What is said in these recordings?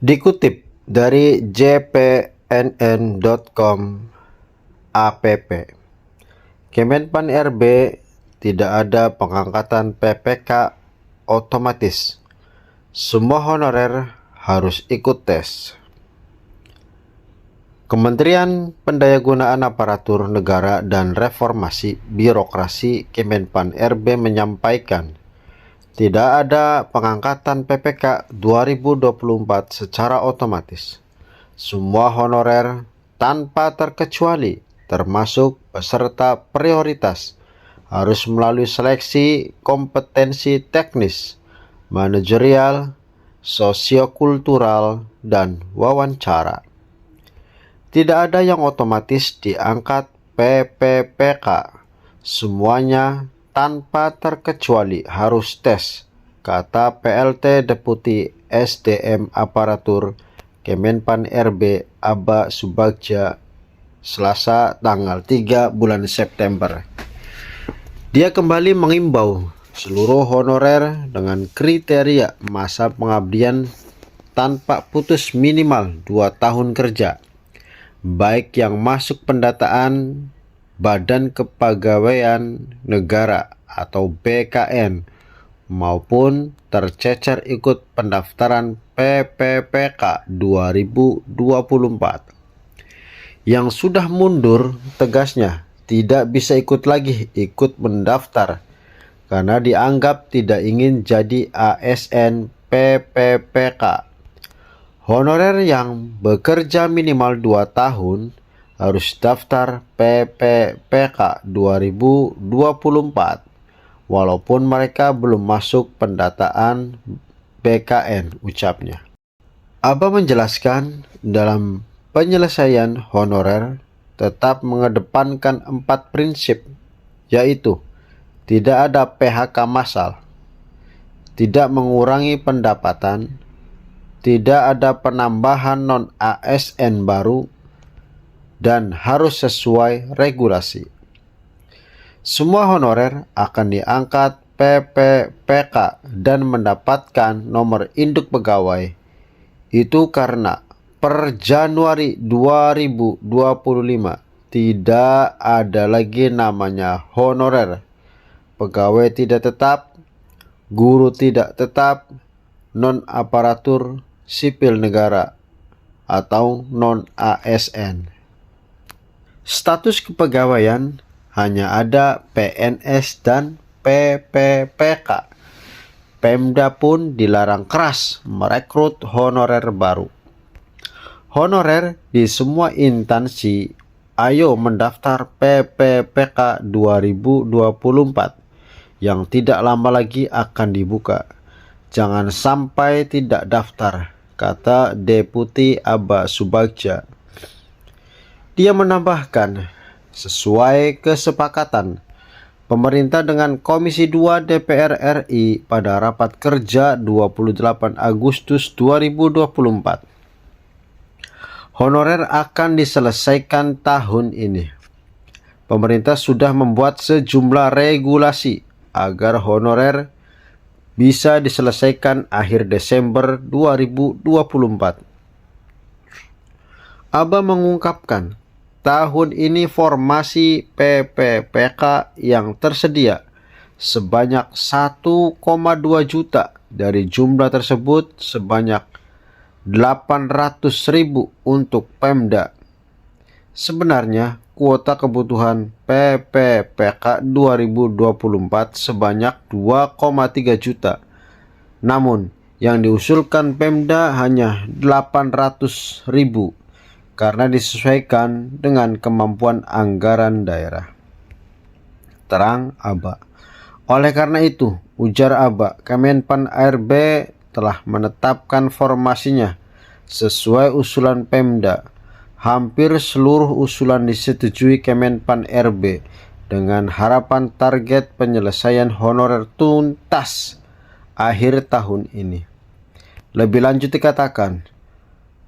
Dikutip dari jpnn.com app, Kemenpan RB tidak ada pengangkatan PPK otomatis. Semua honorer harus ikut tes. Kementerian Pendayagunaan Aparatur Negara dan Reformasi Birokrasi Kemenpan RB menyampaikan, tidak ada pengangkatan PPK 2024 secara otomatis. Semua honorer tanpa terkecuali, termasuk peserta prioritas, harus melalui seleksi kompetensi teknis, manajerial, sosiokultural, dan wawancara. Tidak ada yang otomatis diangkat PPPK. Semuanya tanpa terkecuali harus tes, kata PLT Deputi SDM Aparatur Kemenpan RB Aba Subagja Selasa tanggal 3 bulan September. Dia kembali mengimbau seluruh honorer dengan kriteria masa pengabdian tanpa putus minimal 2 tahun kerja, baik yang masuk pendataan Badan Kepegawaian Negara atau BKN maupun tercecer ikut pendaftaran PPPK 2024. Yang sudah mundur, tegasnya tidak bisa ikut mendaftar karena dianggap tidak ingin jadi ASN PPPK. Honorer yang bekerja minimal 2 tahun harus daftar PPPK 2024 walaupun mereka belum masuk pendataan BKN, ucapnya. Aba menjelaskan dalam penyelesaian honorer tetap mengedepankan 4 prinsip, yaitu tidak ada PHK massal, tidak mengurangi pendapatan, tidak ada penambahan non-ASN baru, dan harus sesuai regulasi. Semua honorer akan diangkat PPPK dan mendapatkan nomor induk pegawai. Itu karena per Januari 2025 tidak ada lagi namanya honorer, pegawai tidak tetap, guru tidak tetap, non-aparatur sipil negara atau non-ASN. Status kepegawaian hanya ada PNS dan PPPK. Pemda pun dilarang keras merekrut honorer baru. Honorer di semua instansi ayo mendaftar PPPK 2024 yang tidak lama lagi akan dibuka. Jangan sampai tidak daftar, kata Deputi Aba Subagja. Dia menambahkan, sesuai kesepakatan pemerintah dengan Komisi 2 DPR RI pada rapat kerja 28 Agustus 2024, honorer akan diselesaikan tahun ini. Pemerintah sudah membuat sejumlah regulasi agar honorer bisa diselesaikan akhir Desember 2024. Aba mengungkapkan, tahun ini formasi PPPK yang tersedia sebanyak 1,2 juta. Dari jumlah tersebut sebanyak 800.000 untuk Pemda. Sebenarnya kuota kebutuhan PPPK 2024 sebanyak 2,3 juta. Namun yang diusulkan Pemda hanya 800.000 karena disesuaikan dengan kemampuan anggaran daerah, terang Aba. Oleh karena itu, ujar Aba, Kemenpan RB telah menetapkan formasinya sesuai usulan Pemda. Hampir seluruh usulan disetujui Kemenpan RB dengan harapan target penyelesaian honorer tuntas akhir tahun ini. Lebih lanjut dikatakan,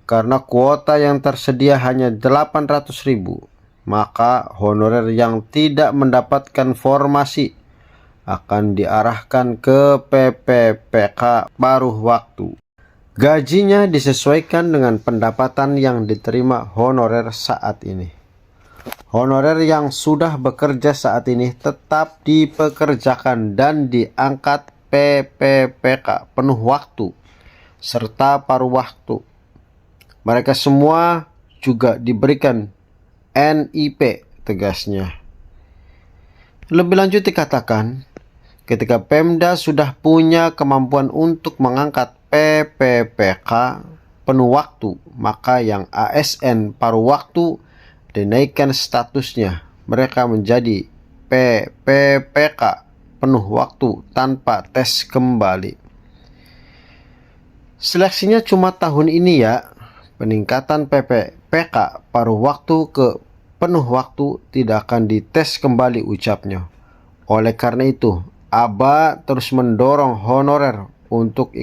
karena kuota yang tersedia hanya 800.000, maka honorer yang tidak mendapatkan formasi akan diarahkan ke PPPK paruh waktu. Gajinya disesuaikan dengan pendapatan yang diterima honorer saat ini. Honorer yang sudah bekerja saat ini tetap dipekerjakan dan diangkat PPPK penuh waktu serta paruh waktu. Mereka semua juga diberikan NIP, tegasnya. Lebih lanjut dikatakan, ketika Pemda sudah punya kemampuan untuk mengangkat PPPK penuh waktu, maka yang ASN paruh waktu dinaikkan statusnya. Mereka menjadi PPPK penuh waktu tanpa tes kembali. Seleksinya cuma tahun ini ya. Peningkatan PPPK paruh waktu ke penuh waktu tidak akan dites kembali, ucapnya. Oleh karena itu, ABA terus mendorong honorer untuk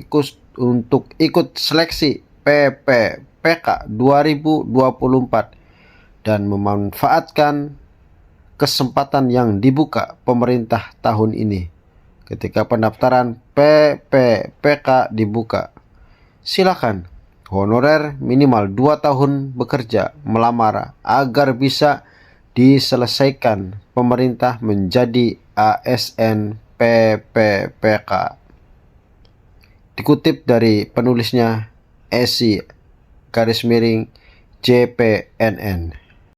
ikut seleksi PPPK 2024 dan memanfaatkan kesempatan yang dibuka pemerintah tahun ini. Ketika pendaftaran PPPK dibuka, silakan honorer minimal 2 tahun bekerja melamar agar bisa diselesaikan pemerintah menjadi ASN PPPK. Dikutip dari penulisnya Esi _JPNN.